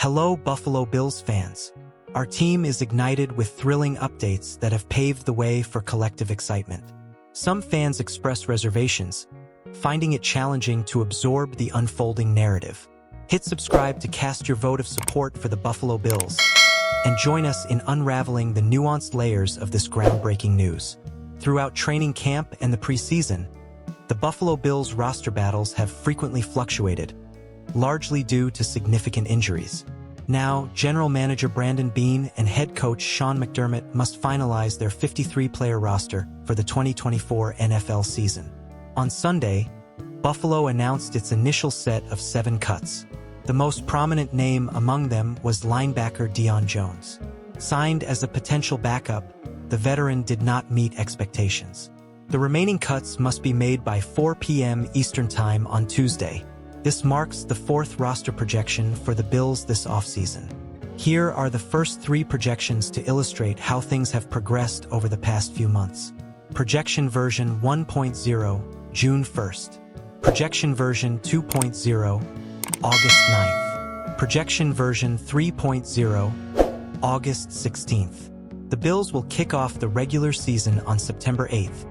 Hello, Buffalo Bills fans. Our team is ignited with thrilling updates that have paved the way for collective excitement. Some fans express reservations, finding it challenging to absorb the unfolding narrative. Hit subscribe to cast your vote of support for the Buffalo Bills, and join us in unraveling the nuanced layers of this groundbreaking news. Throughout training camp and the preseason, the Buffalo Bills roster battles have frequently fluctuated, largely due to significant injuries. Now, General Manager Brandon Beane and Head Coach Sean McDermott must finalize their 53-player roster for the 2024 NFL season. On Sunday, Buffalo announced its initial set of 7 cuts. The most prominent name among them was linebacker Deion Jones. Signed as a potential backup, the veteran did not meet expectations. The remaining cuts must be made by 4 p.m. Eastern Time on Tuesday. This marks the 4th roster projection for the Bills this offseason. Here are the first 3 projections to illustrate how things have progressed over the past few months. Projection version 1.0, June 1st. Projection version 2.0, August 9th. Projection version 3.0, August 16th. The Bills will kick off the regular season on September 8th,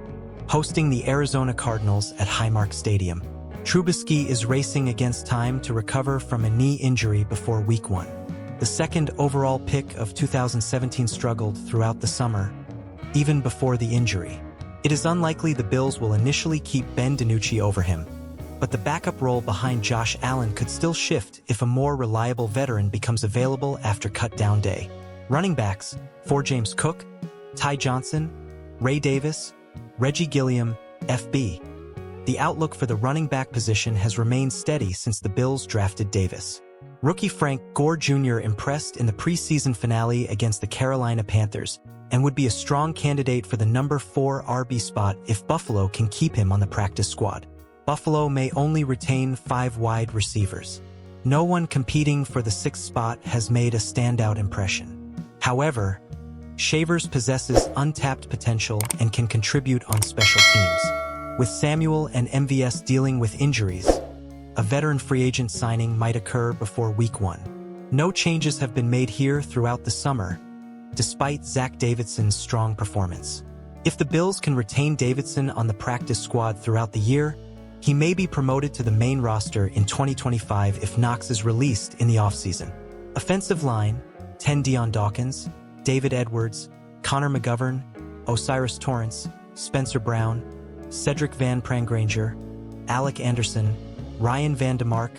hosting the Arizona Cardinals at Highmark Stadium. Trubisky is racing against time to recover from a knee injury before Week 1. The 2nd overall pick of 2017 struggled throughout the summer, even before the injury. It is unlikely the Bills will initially keep Ben DiNucci over him, but the backup role behind Josh Allen could still shift if a more reliable veteran becomes available after cut-down day. Running backs: for James Cook, Ty Johnson, Ray Davis, Reggie Gilliam, FB. The outlook for the running back position has remained steady since the Bills drafted Davis. Rookie Frank Gore Jr. impressed in the preseason finale against the Carolina Panthers and would be a strong candidate for the number 4 RB spot if Buffalo can keep him on the practice squad. Buffalo may only retain 5 wide receivers. No one competing for the 6th spot has made a standout impression. However, Shavers possesses untapped potential and can contribute on special teams. With Samuel and MVS dealing with injuries, a veteran free agent signing might occur before Week 1. No changes have been made here throughout the summer, despite Zach Davidson's strong performance. If the Bills can retain Davidson on the practice squad throughout the year, he may be promoted to the main roster in 2025 if Knox is released in the offseason. Offensive line: Dion Dawkins, David Edwards, Connor McGovern, Osiris Torrance, Spencer Brown, Cedric Van Prangranger, Alec Anderson, Ryan Van DeMark,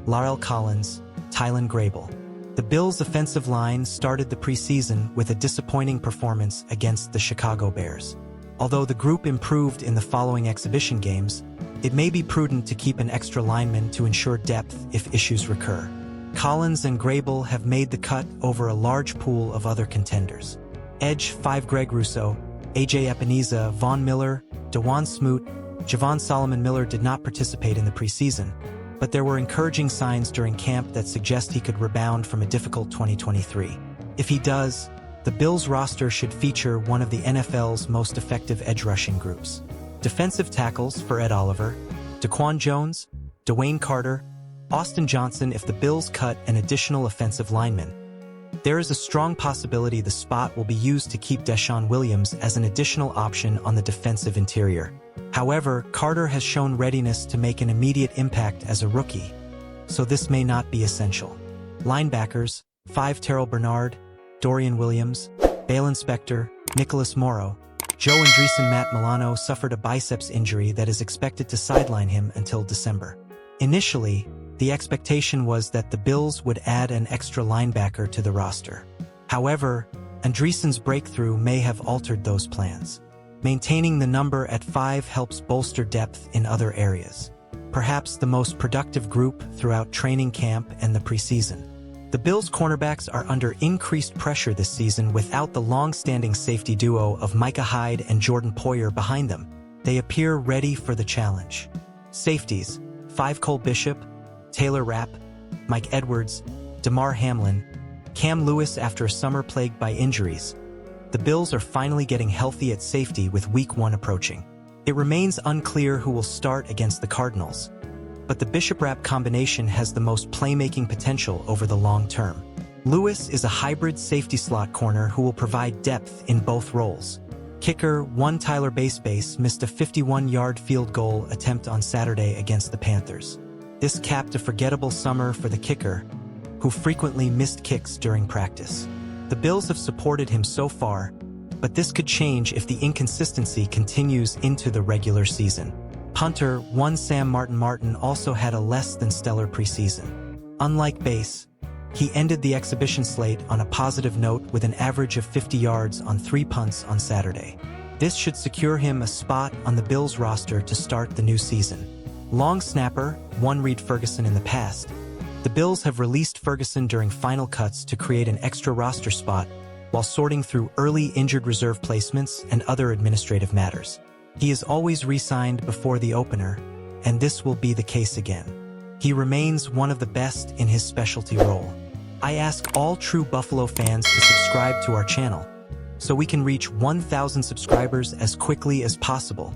Larrell Collins, Tylan Grable. The Bills' offensive line started the preseason with a disappointing performance against the Chicago Bears. Although the group improved in the following exhibition games, it may be prudent to keep an extra lineman to ensure depth if issues recur. Collins and Grable have made the cut over a large pool of other contenders. Edge 5 Greg Rousseau, AJ Epineza, Von Miller, DeJuan Smoot, Javon Solomon Miller did not participate in the preseason, but there were encouraging signs during camp that suggest he could rebound from a difficult 2023. If he does, the Bills roster should feature one of the NFL's most effective edge rushing groups. Defensive tackles for Ed Oliver, Daquan Jones, Dwayne Carter, Austin Johnson if the Bills cut an additional offensive lineman. There is a strong possibility the spot will be used to keep Deshaun Williams as an additional option on the defensive interior. However, Carter has shown readiness to make an immediate impact as a rookie, so this may not be essential. Linebackers: 5 Terrell Bernard, Dorian Williams, Balen Spector, Nicholas Morrow. Joe Andreessen Matt Milano suffered a biceps injury that is expected to sideline him until December. Initially, the expectation was that the Bills would add an extra linebacker to the roster. However, Andreessen's breakthrough may have altered those plans. Maintaining the number at 5 helps bolster depth in other areas, perhaps the most productive group throughout training camp and the preseason. The Bills' cornerbacks are under increased pressure this season without the long-standing safety duo of Micah Hyde and Jordan Poyer behind them. They appear ready for the challenge. Safeties: 5 Cole Bishop, Taylor Rapp, Mike Edwards, Damar Hamlin, Cam Lewis after a summer plagued by injuries. The Bills are finally getting healthy at safety with Week 1 approaching. It remains unclear who will start against the Cardinals. but the Bishop-Rapp combination has the most playmaking potential over the long term. Lewis is a hybrid safety slot corner who will provide depth in both roles. Kicker 1 Tyler Base missed a 51-yard field goal attempt on Saturday against the Panthers. This capped a forgettable summer for the kicker, who frequently missed kicks during practice. The Bills have supported him so far, but this could change if the inconsistency continues into the regular season. Punter 1 Sam Martin also had a less than stellar preseason. Unlike Base, he ended the exhibition slate on a positive note with an average of 50 yards on 3 punts on Saturday. This should secure him a spot on the Bills roster to start the new season. Long snapper 1 Reed Ferguson in the past. The Bills have released Ferguson during final cuts to create an extra roster spot while sorting through early injured reserve placements and other administrative matters. He is always re-signed before the opener, and this will be the case again. He remains one of the best in his specialty role. I ask all true Buffalo fans to subscribe to our channel so we can reach 1,000 subscribers as quickly as possible.